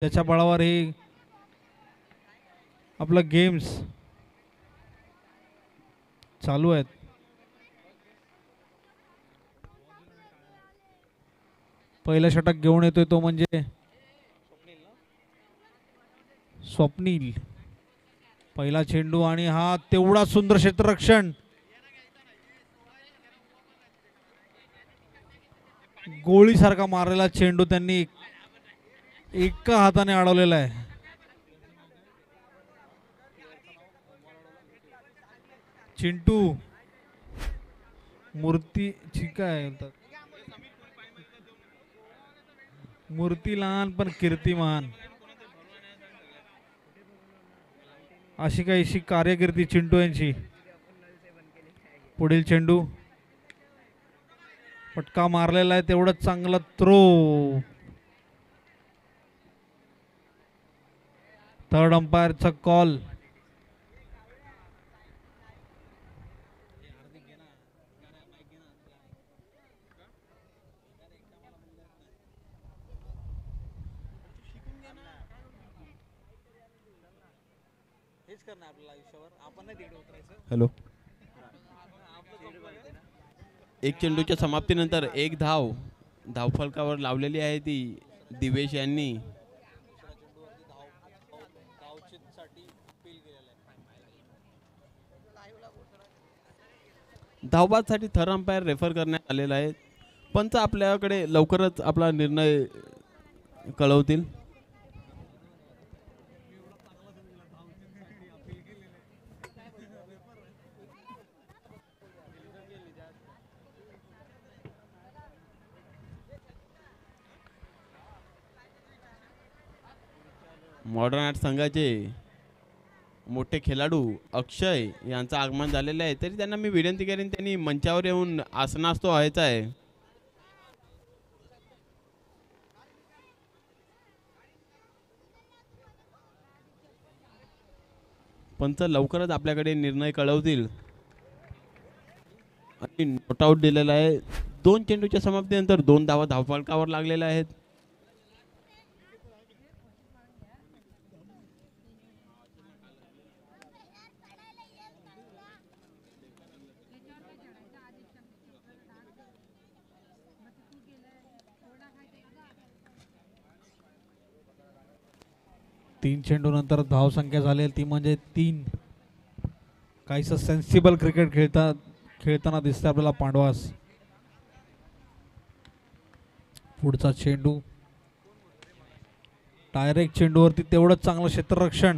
त्याच्या बळावर हे आपलं गेम्स चालू आहेत. पहिला षटक घेऊन येतोय तो म्हणजे स्वप्नील. पहिला चेंडू आणि हा तेवढा सुंदर क्षेत्ररक्षण. गोळीसारखा मारलेला चेंडू त्यांनी एका हाताने अडवलेला आहे. चिंटू मूर्ती काय मूर्ती लहान पण कीर्तिमान अशी काहीशी कार्यकिर्दी चिंटू यांची. पुढील चेंडू फटका मारलेला आहे तेवढंच चांगला थ्रो. थर्ड अंपायरचा कॉल. हॅलो. एक चेंडूच्या समाप्तीनंतर एक धावफलकावर लावलेली आहे ती दिवेश यांनी. धावबादसाठी थर्ड अंपायर रेफर करण्यात आलेला आहे. पंच आपल्याकडे लवकरच आपला निर्णय कळवतील. मॉडर्न आर्ट संघाचे मोठे खेळाडू अक्षय यांचं आगमन झालेलं आहे. तरी त्यांना मी विनंती करेन त्यांनी मंचावर येऊन आसनास तो व्हायचा आहे. पंच लवकरच आपल्याकडे निर्णय कळवतील. आणि नॉट आउट दिलेला आहे. 2 चेंडूच्या समाप्तीनंतर 2 धावा धावफलकावर लागलेल्या आहेत. तीन चेंडू नंतर धाव संख्या झाली ती म्हणजे 3. काहीसं सेन्सिबल क्रिकेट खेळताना दिसते आपल्याला पांडवास. पुढचा चेंडू डायरेक्ट चेंडूवरती तेवढंच चांगलं क्षेत्ररक्षण.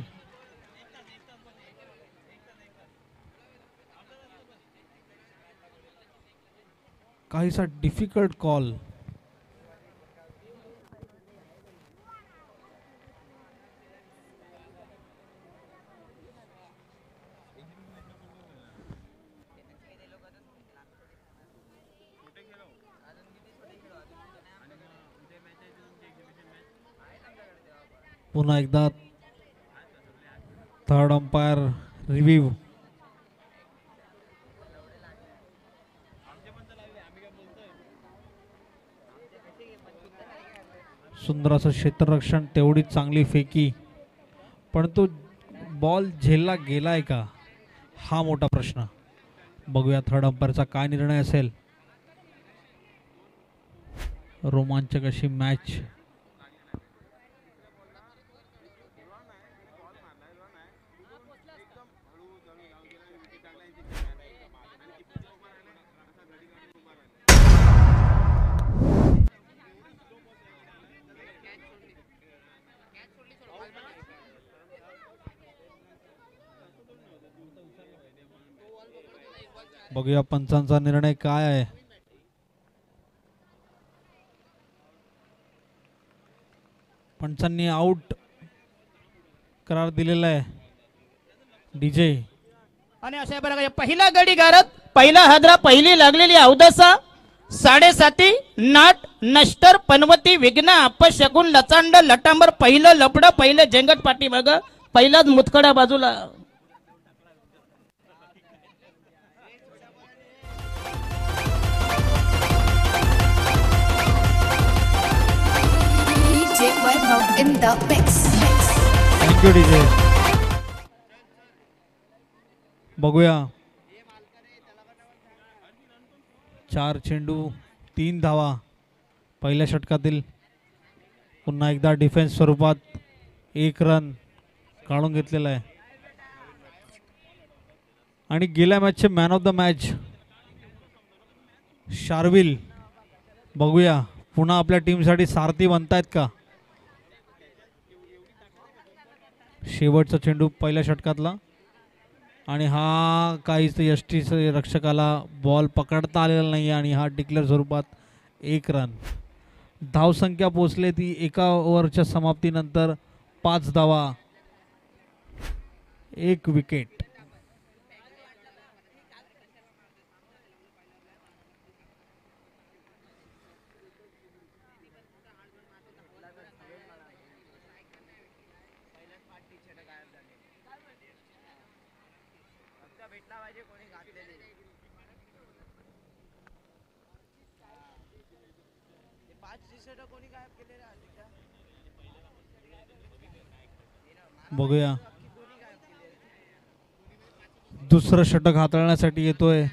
काहीसा डिफिकल्ट कॉल. पुन्हा एकदा थर्ड अंपायर रिव्ह्यू. सुंदर असं क्षेत्ररक्षण तेवढी चांगली फेकी. पण तो बॉल झेलला गेलाय का हा मोठा प्रश्न. बघूया थर्ड अंपायरचा काय निर्णय असेल. रोमांचक अशी मॅच. बघूया पंचांचा निर्णय काय आहे. पंचांनी आउट करार दिलेला आहे डीजे. आणि अशा प्रकारे पहिला गडी गारत पहिला हादरा पहिली लागलेली अवदसा 7.5 नाट नष्टर पनवती विघ्न अपशकुन लचांड लटांबर पहिलं लपड पहिलं जेंगट पाठी बघ पहिलाच मुतखडा बाजूला. DJ Vaibhav in the mix. Thank you DJ. बघूया 4 चेंडू 3 धावा पहिल्या षटकातील. पुन्हा एकदा डिफेन्स स्वरूपात 1 रन काढून घेतलेला आहे. आणि गेल्या मॅचचे man of the match Sharvil. बघूया पुन्हा आपल्या टीमसाठी सारथी बनतायत का. शेवटचा चेंडू पहिल्या षटकातला आणि हा काहीच यष्टीचं रक्षकाला बॉल पकडता आलेला नाही आणि हा डिक्लेअर स्वरूपात 1 रन. धावसंख्या पोचले ती एका ओव्हरच्या समाप्तीनंतर 5 धावा 1 विकेट. बघूया दुसरं षटक हाताळण्यासाठी येतोय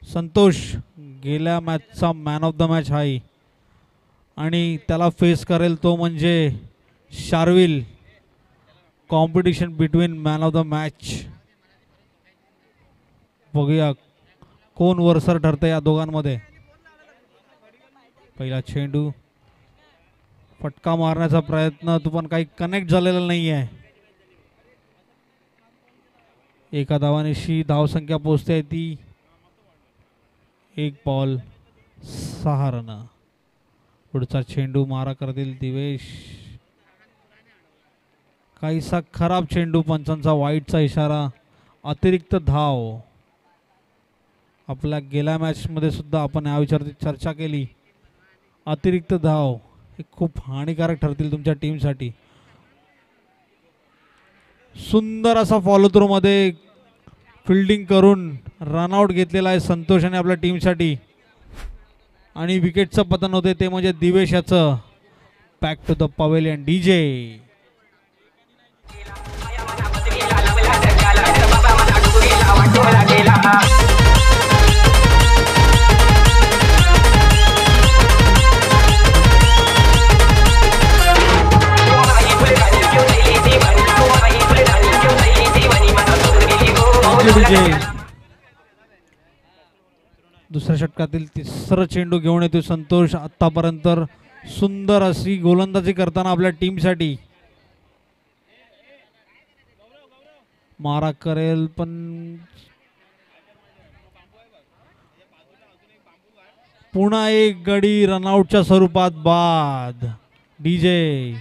संतोष. गेल्या मॅचचा मॅन ऑफ द मॅच हाय आणि त्याला फेस करेल तो म्हणजे Sharvil. Competition between man of the match. बघूया कोण वरसर ठरतं या दोघांमध्ये. पहिला चेंडू फटका मारण्याचा प्रयत्न तो पण काही कनेक्ट झालेला नाही आहे. एका धावानिशी धावसंख्या पोचते ती 1 बॉल 6 रन. पुढचा चेंडू मारा करतील दिवेश. काहीसा खराब चेंडू. पंचांचा वाईटचा इशारा. अतिरिक्त धाव. आपल्या गेल्या मॅचमध्ये सुद्धा आपण या विचाराची चर्चा केली. अतिरिक्त धाव हे खूप हानिकारक ठरतील तुमच्या टीमसाठी. सुंदर असा फॉलो थ्रू मध्ये फिल्डिंग करून रनआउट घेतलेला आहे संतोषाने आपल्या टीमसाठी. आणि विकेटचं पतन होते ते म्हणजे दिवेश याचं. Back to the pavilion DJ. दुसऱ्या षटकातील तिसरा चेंडू घेऊन येतो संतोष. आतापर्यंत सुंदर अशी गोलंदाजी करताना आपल्या टीमसाठी. मारा करेल पण पुन्हा एक गडी रनआउटच्या स्वरूपात बाद. डीजे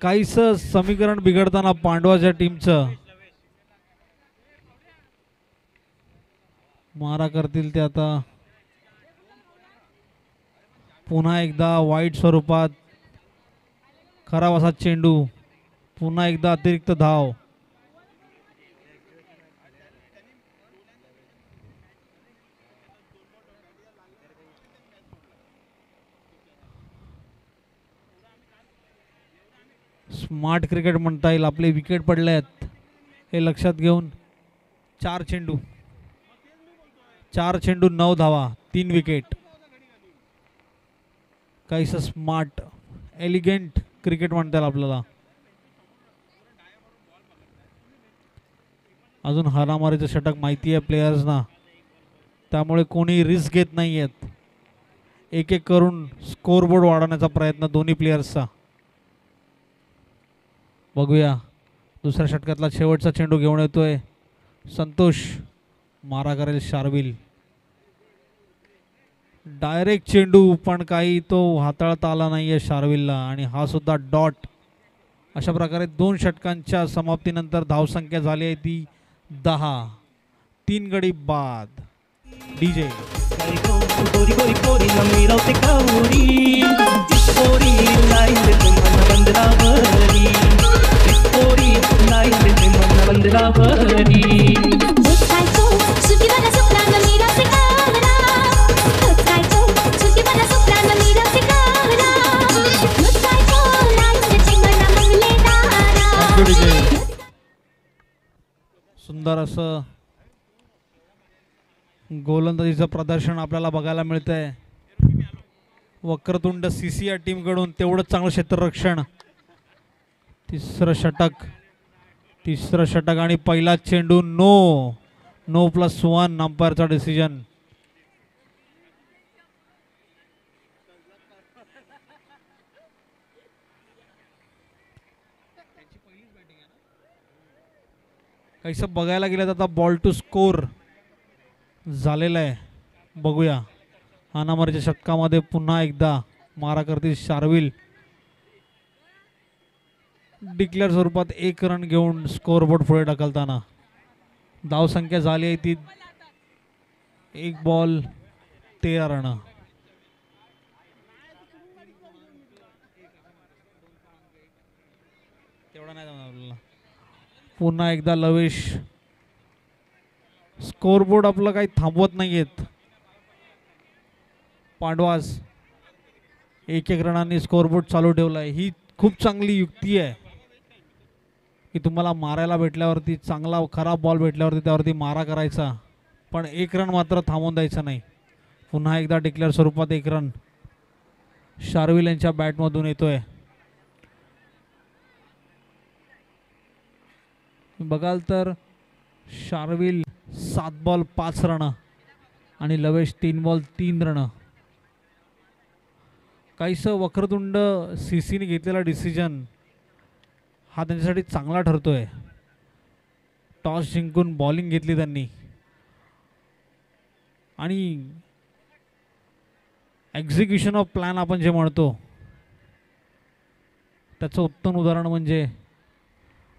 काहीस समीकरण बिघडताना पांडवाच्या टीमचं. मारा करतील ते आता. पुन्हा एकदा वाईट स्वरूपात खराब असा चेंडू. पुन्हा एकदा अतिरिक्त धाव. स्मार्ट क्रिकेट म्हणता येईल. आपले विकेट पडले आहेत हे लक्षात घेऊन 4 चेंडू 9 धावा 3 विकेट. काहीसं स्मार्ट एलिगंट क्रिकेट म्हणता येईल आपल्याला. अजून हारामारीचं षटक माहिती आहे प्लेयर्सना, त्यामुळे कोणी रिस्क घेत नाही आहेत. एक एक करून स्कोरबोर्ड वाढवण्याचा प्रयत्न दोन्ही प्लेयर्सचा. बघूया दुसऱ्या षटकातला शेवटचा चेंडू घेऊन येतोय संतोष. मारा करेल शार्विल. डायरेक्ट चेंडू पण काही तो हाताळता आला नाहीये शार्विलला आणि हा सुद्धा डॉट. अशा प्रकारे 2 षटकांच्या समाप्तीनंतर धावसंख्या झाली आहे ती 10. 3 गडी बाद. डीजे गोरी गोरी पोरी नमीरावती कावरी पोरी लाईन देते मन बंदरावरी पोरी लाईन देते मन बंदरावरी मुस्कायचो सुखीवाला सुखरान मीरा से कावरा मुस्कायचो सुखीवाला सुखरान मीरा से कावरा मुस्कायचो लाईन देते मन मंगले डीजे दारा सुंदर असं गोलंदाजीचं प्रदर्शन आपल्याला बघायला मिळतंय वक्रतुंड सीसी या टीमकडून. तेवढंच चांगलं क्षेत्ररक्षण. तिसरं षटक आणि पहिला चेंडू नो +1 अंपायरचा डिसिजन. काहीसं बघायला गेलं तर आता बॉल टू स्कोर झालेला आहे. बघूया हाणामारीच्या षटकामध्ये पुन्हा एकदा मारा करतील शार्विल. डिक्लेअर स्वरूपात 1 रन घेऊन स्कोअरबोर्ड पुढे ढकलताना. धावसंख्या झाली आहे ती 1 बॉल 13 रन. तेवढा नाही जमणार आपल्याला. पुन्हा एकदा लवेश. स्कोअरबोर्ड आपलं काही थांबवत नाहीयेत. पांडवास 1-1 रनांनी स्कोअरबोर्ड चालू ठेवलाय. ही खूप चांगली युक्ती आहे की तुम्हाला मारायला भेटल्यावरती चांगला खराब बॉल भेटल्यावरती त्यावरती मारा करायचा, पण 1 रन मात्र थांबवून द्यायचा नाही. पुन्हा एकदा डिक्लेअर स्वरूपात 1 रन शार्विल यांच्या बॅटमधून येतोय. बघाल तर शार्विल 7 बॉल 5 रन आणि लवेश 3 बॉल 3 रन. काहीसं वक्रतुंड सीसीने घेतलेला डिसिजन हा त्यांच्यासाठी चांगला ठरतोय. टॉस जिंकून बॉलिंग घेतली त्यांनी आणि एक्झिक्युशन ऑफ प्लॅन आपण जे म्हणतो त्याचं उत्तम उदाहरण म्हणजे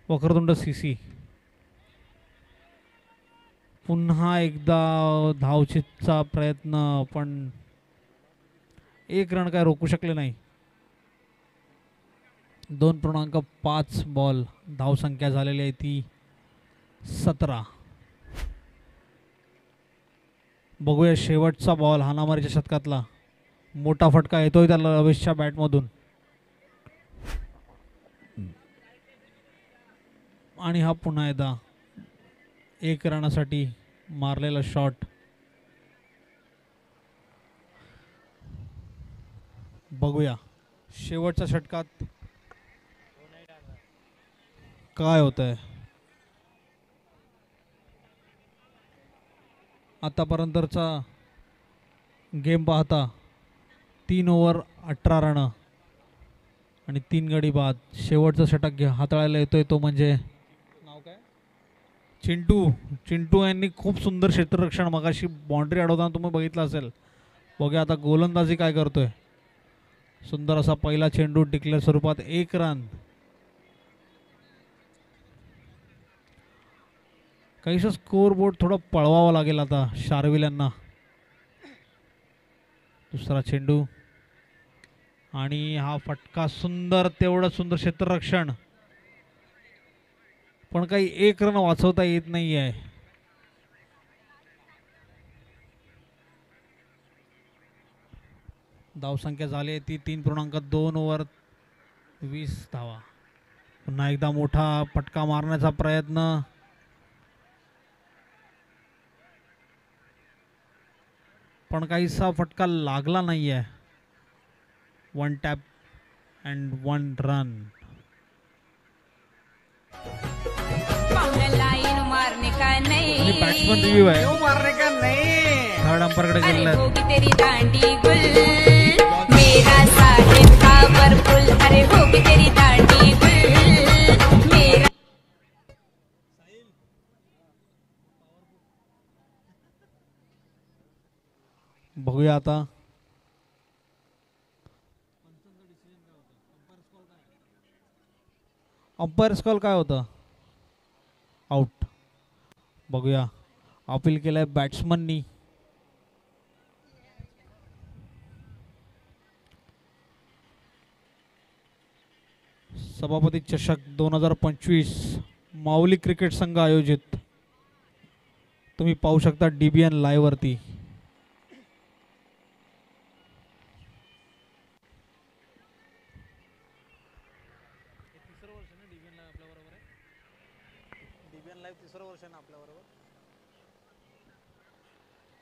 वक्रतुंड सीसी. पुन्हा एकदा धावचीतचा प्रयत्न, पण 1 रन काय रोखू शकले नाही. 2.5 बॉल धावसंख्या झालेली आहे ती 17. बघूया शेवटचा बॉल हाणामारीच्या शतकातला. मोठा फटका येतोय त्या लवेशच्या बॅटमधून आणि हा पुन्हा एकदा 1 रनासाठी मारलेला शॉट. बघूया शेवटच्या षटकात काय होतंय. आतापर्यंतचा गेम पाहता 3 ओव्हर 18 रन आणि 3 गडी बाद. शेवटचं षटक हाताळायला येतोय तो म्हणजे नाव काय, चिंटू यांनी खूप सुंदर क्षेत्ररक्षण मगाशी बाउंड्री अडवताना तुम्ही बघितलं असेल. बघूया आता गोलंदाजी काय करतोय. सुंदर असा पहिला चेंडू डिक्लेअर स्वरूपात 1 रन. काहीसं स्कोअर बोर्ड थोडं पळवावं लागेल आता शार्विल यांना. दुसरा चेंडू आणि हा फटका. सुंदर, तेवढं सुंदर क्षेत्ररक्षण, पण काही 1 रन वाचवता येत नाही आहे. धावसंख्या झाली आहे ती 3.2 ओव्हर 20 धावा. पुन्हा एकदा मोठा फटका मारण्याचा प्रयत्न. पण काहीसा फटका लागला नाही आहे. 1 टॅप अँड 1 रन. आणि बॅट्समन रिव्ह्यू आहे. थर्ड अंपायरकडे गेलेला आहे. बघूया आता अंपायर कॉल काय होता. आउट. बघूया अपील केलंय बॅट्समननी. सभापती चषक 2025 माऊली क्रिकेट संघ आयोजित. तुम्ही पाहू शकता DBN लाईव्ह वरती.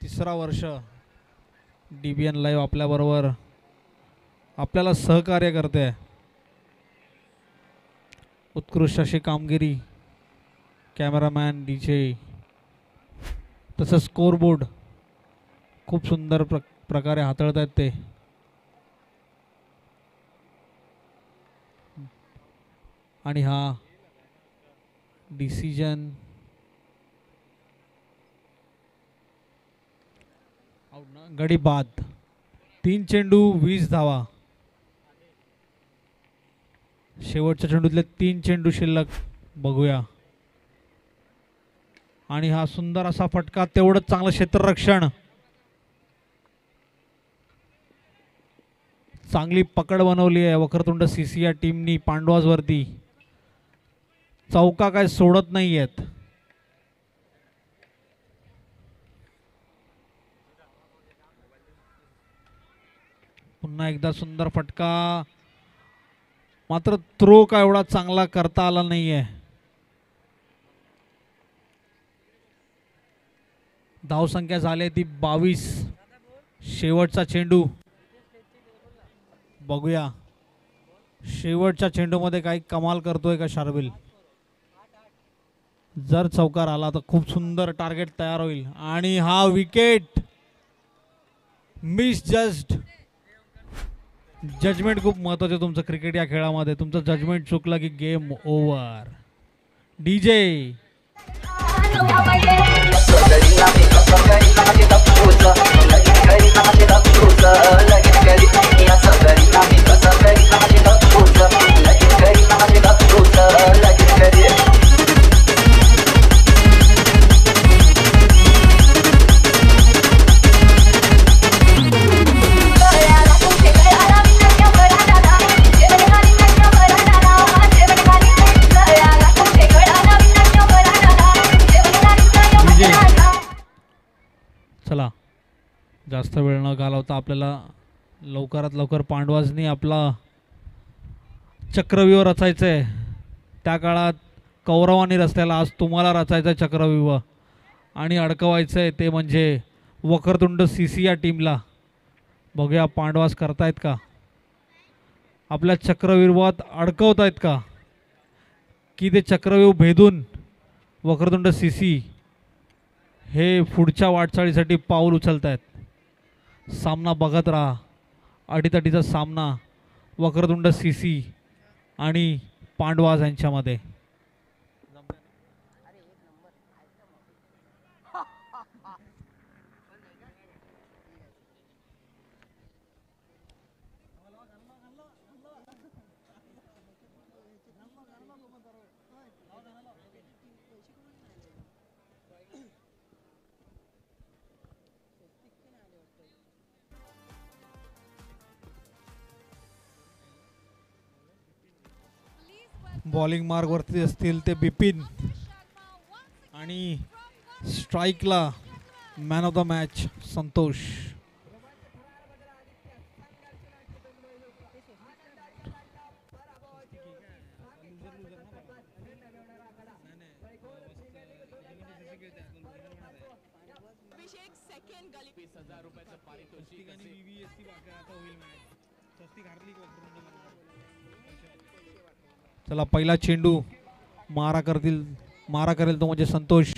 तिसरा वर्ष DBN लाईव्ह आपल्याबरोबर आपल्याला सहकार्य करते. उत्कृष्ट अशी कामगिरी कॅमेरामॅन DJ तसंच स्कोरबोर्ड खूप सुंदर प्रकारे हाताळत आहेत ते. आणि हा डिसिजन गडी बाद. 3 चेंडू 20 धावा. शेवटच्या चेंडूतले 3 चेंडू शिल्लक. बघूया. आणि हा सुंदर असा फटका, तेवढंच चांगलं क्षेत्ररक्षण. चांगली पकड बनवली आहे वक्रतुंड CC या टीमनी पांडवाज वरती. चौका काय सोडत नाहीयेत. पुन्हा एकदा सुंदर फटका, मात्र थ्रो का एवढा चांगला करता आला नाहीये. धावसंख्या झाली ती 22. शेवटचा चेंडू बघूया. शेवटच्या चेंडूमध्ये काही कमाल करतोय का शार्विल. जर चौकार आला तर खूप सुंदर टार्गेट तयार होईल. आणि हा विकेट मिस जस्ट. जजमेंट खूप महत्वाचं तुमचं क्रिकेट या खेळामध्ये. तुमचं जजमेंट चुकलं की गेम ओव्हर. DJ चला जास्त वेळ न घालवता आपल्याला लवकरात लवकर पांडवाजनी आपला चक्रव्यूह रचायचं आहे. त्या काळात कौरवांनी रचलेला, आज तुम्हाला रचायचं आहे चक्रव्यूह आणि अडकवायचं आहे ते म्हणजे वक्रतुंड CC या टीमला. बघूया पांडवास करतायत का, आपल्या चक्रव्यूहात अडकवतायत का, की ते चक्रव्यूह भेदून वक्रतुंड CC हे पुढच्या वाटचाळीसाठी पाऊल उचलत आहेत. सामना बघत राहा. अडीतडीचा सामना वक्रतुंड CC आणि पांडवाज यांच्यामध्ये. बॉलिंग मार्ग वरती असतील ते बिपिन आणि स्ट्राईकला man of the match Santosh. चला पहिला चेंडू मारा करेल तो म्हणजे संतोष.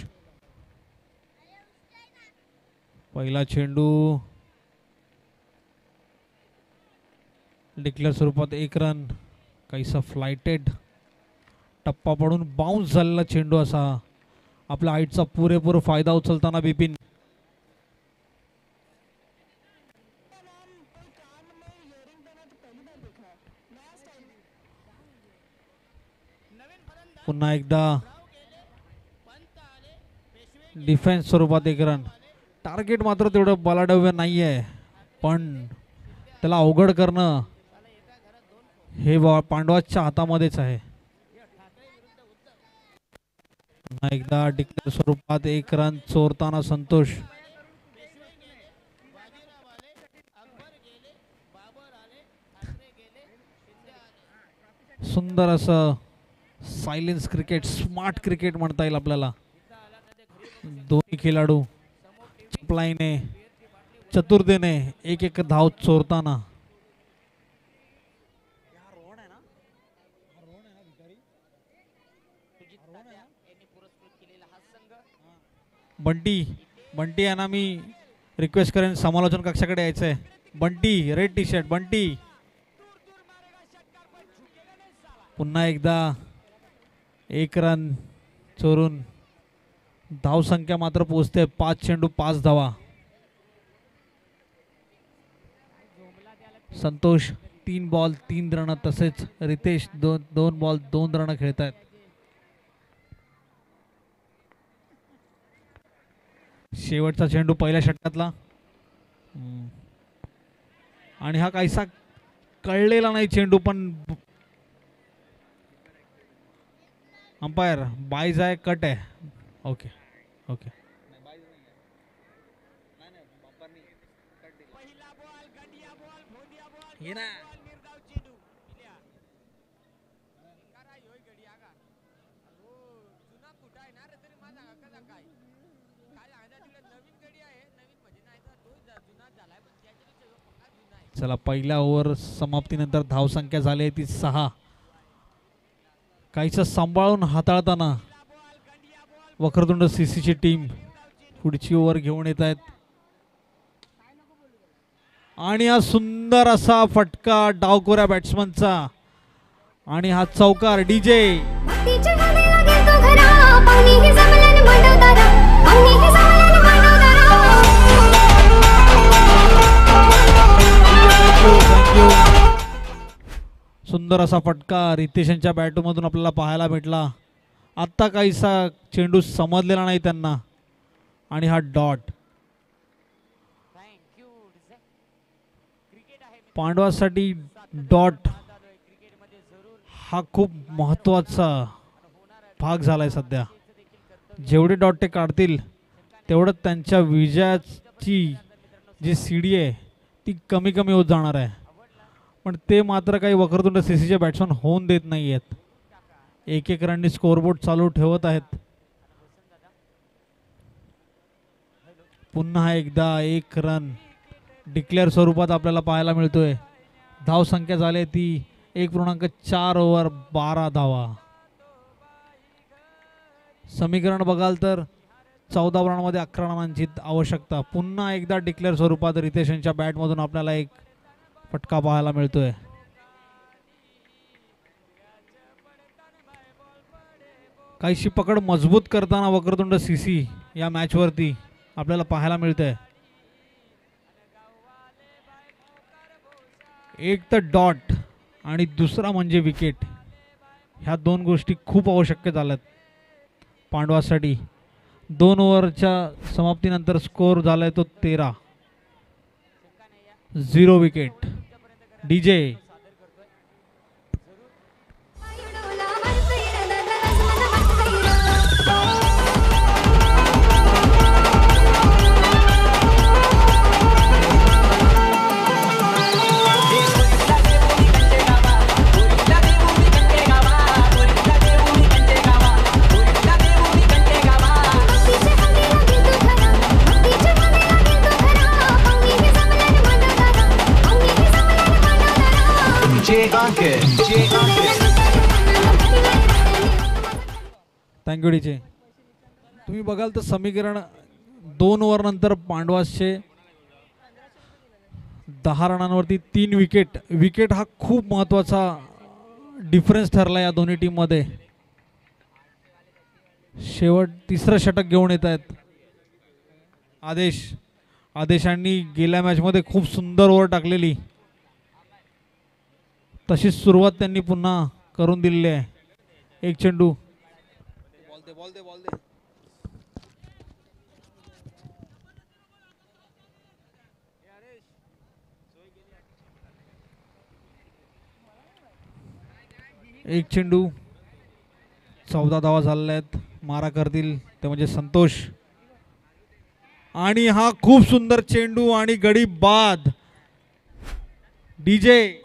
पहिला चेंडू डिक्लेअर स्वरूपात 1 रन. काहीसा फ्लायटेड टप्पा पडून बाउन्स झालेला चेंडू असा. आपल्या हाईटचा पुरेपूर फायदा उचलताना बिपिन. पुन्हा एकदा डिफेन्स स्वरूपात 1 रन. टार्गेट मात्र तेवढं बलाढ्य नाही आहे, पण त्याला अवघड करणं हे पांडवाच्या हातामध्येच आहे. पुन्हा एकदा डिक्लेअर स्वरूपात 1 रन चोरताना संतोष. सुंदर असं सायलेन्स क्रिकेट, स्मार्ट क्रिकेट म्हणता येईल आपल्याला. दोन्ही खेळाडू चपलाईने चतुरतेने एक एक धाव चोरताना. बंटी यांना मी रिक्वेस्ट करेन समालोचन कक्षाकडे यायचंय. Bunty, red T shirt Bunty. पुन्हा एकदा 1 रन चोरून धाव संख्या मात्र पोहोचते 5 चेंडू 5 धावा. संतोष 3 बॉल 3 रन, तसेच रितेश 2 बॉल 2 रन खेळत आहेत. शेवटचा चेंडू पहिल्या षटकातला आणि हा काहीसा कळलेला नाही चेंडू, पण अंपायर बाईज आहे, कट आहे. Okay okay. चला, पहिल्या ओव्हर समाप्तीनंतर धावसंख्या झाली ती 6. काहीच सांभाळून हाताळताना वक्रतुंड सीसीची टीम पुढची ओव्हर घेऊन येत आहेत. आणि हा सुंदर असा फटका डावकोऱ्या बॅट्समनचा आणि हा चौकार. डीजे सुंदर असा फटका रितेशनच्या बॅटमधून आपल्याला पाहायला भेटला. आत्ता काहीसा चेंडू समजलेला नाही त्यांना आणि हा डॉट. पांडवासाठी डॉट हा खूप महत्त्वाचा भाग झालाय सध्या. जेवढे डॉट ते काढतील तेवढं त्यांच्या विजयाची जी सीडी आहे ती कमी कमी होत जाणार आहे. पण ते मात्र काही वक्रतुंड सीसीचे बॅट्समन होऊन देत नाही आहेत. 1-1 रननी स्कोअरबोर्ड चालू ठेवत आहेत. पुन्हा एकदा 1 रन डिक्लेअर स्वरूपात आपल्याला पाहायला मिळतोय. धाव संख्या झाली ती 1.4 ओव्हर 12 धावा. समीकरण बघाल तर 14 रनमध्ये 11 रनांची आवश्यकता. पुन्हा एकदा डिक्लेअर स्वरूपात रितेशनच्या बॅटमधून आपल्याला एक फटका पाहायला मिळतोय. काहीशी पकड मजबूत करताना वक्रतुंड सीसी या मॅच वरती आपल्याला पाहायला मिळतंय. एक तर डॉट आणि दुसरा म्हणजे विकेट. ह्या 2 गोष्टी खूप आवश्यक झाल्यात पांडवासाठी. 2 ओव्हरच्या समाप्तीनंतर स्कोअर झालाय तो 13. 0 विकेट. DJ thank you DJ. तुम्ही बघाल तर समीकरण 2 ओव्हर नंतर पांडवासचे 10 रनांवरती 3 विकेट. विकेट हा खूप महत्त्वाचा डिफरन्स ठरला या दोन्ही टीम मध्ये. शेवट 3रं षटक घेऊन येत आहेत आदेशांनी. गेल्या मॅच मध्ये खूप सुंदर ओव्हर टाकलेली, तशीच सुरुवात त्यांनी पुन्हा करून दिलेली आहे. 1 चेंडू. एक चेंडू 14 धावा झालेल्या आहेत. मारा करतील ते म्हणजे संतोष. आणि हा खूप सुंदर चेंडू आणि गडी बाद. DJ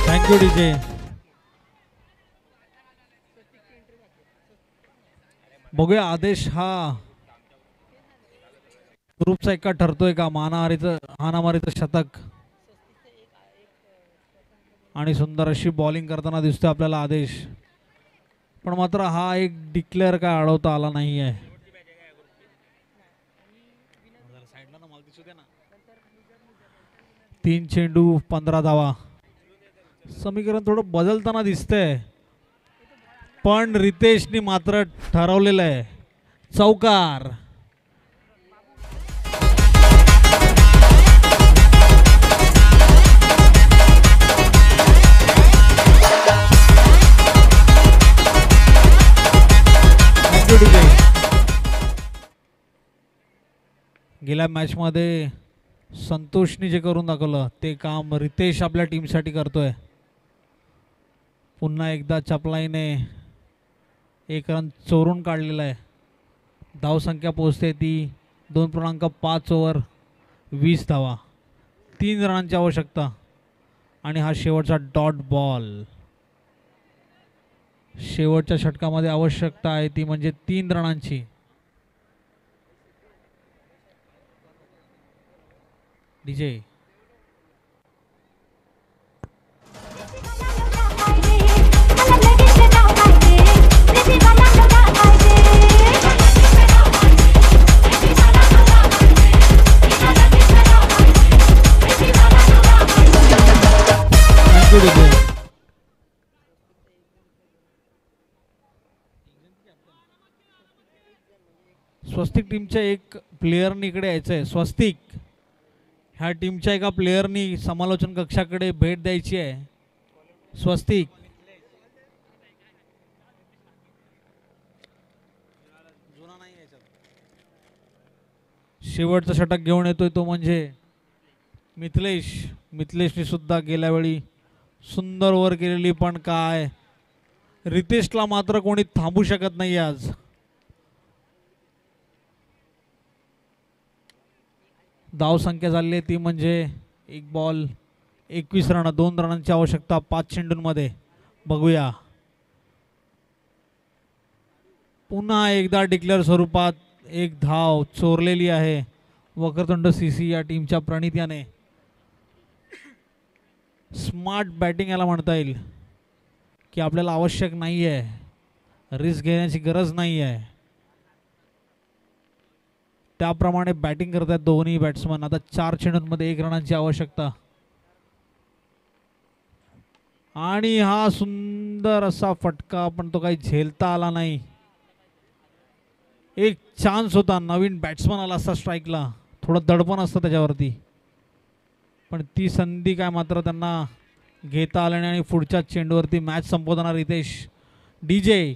thank you DJ. बघूया आदेश हा ग्रुपचा एका ठरतोय का. हाणामारीचं शतक आणि सुंदर अशी बॉलिंग करताना दिसतोय आपल्याला आदेश. पण मात्र हा एक डिक्लेअर काय अडवता आला नाही आहे. तीन चेंडू 15 धावा. समीकरण थोडं बदलताना दिसतंय पण रितेशनी मात्र ठरवलेलं आहे चौकार. गेल्या मॅच मध्ये संतोषनी जे करून दाखवलं ते काम रितेश आपल्या टीमसाठी करतोय. पुन्हा एकदा चपलाईने एक रन चोरून काढलेला आहे. धावसंख्या पोहोचते ती 2.5 ओव्हर 20 धावा. 3 रनांची आवश्यकता आणि हा शेवटचा डॉट बॉल. शेवटच्या षटकामध्ये आवश्यकता आहे ती म्हणजे 3 रनांची. डीजे स्वस्तिक टीमच्या एक प्लेयरनी इकडे यायचं आहे. स्वस्तिक ह्या टीमच्या एका प्लेयरनी समालोचन कक्षाकडे भेट द्यायची आहे. स्वस्तिक शेवटचं षटक घेऊन येतोय तो म्हणजे मिथिलेश. मिथिलेशने सुद्धा गेल्या वेळी सुंदर ओव्हर केलेली पण काय रितेशला मात्र कोणी थांबू शकत नाही आज. धाव संख्या झाली आहे ती म्हणजे 1 बॉल 21 रन. 2 रनांची आवश्यकता 5 चेंडूंमध्ये. बघूया पुन्हा एकदा डिक्लेअर स्वरूपात 1 धाव चोरलेली आहे वक्रतुंड सीसी या टीमच्या प्रणित याने. स्मार्ट बॅटिंग याला म्हणता येईल की आपल्याला आवश्यक नाही आहे, रिस्क घेण्याची गरज नाही आहे. त्याप्रमाणे बॅटिंग करत आहेत दोन्ही बॅट्समन. आता 4 चेंडूंमध्ये 1 रनांची आवश्यकता आणि हा सुंदर असा फटका पण तो काही झेलता आला नाही. एक चान्स होता, नवीन बॅट्समन आला असता स्ट्राईकला, थोडं दडपण असतं त्याच्यावरती, पण ती संधी काय मात्र त्यांना घेता आल्याने आणि पुढच्या चेंडूवरती मॅच संपवताना रितेश. डीजे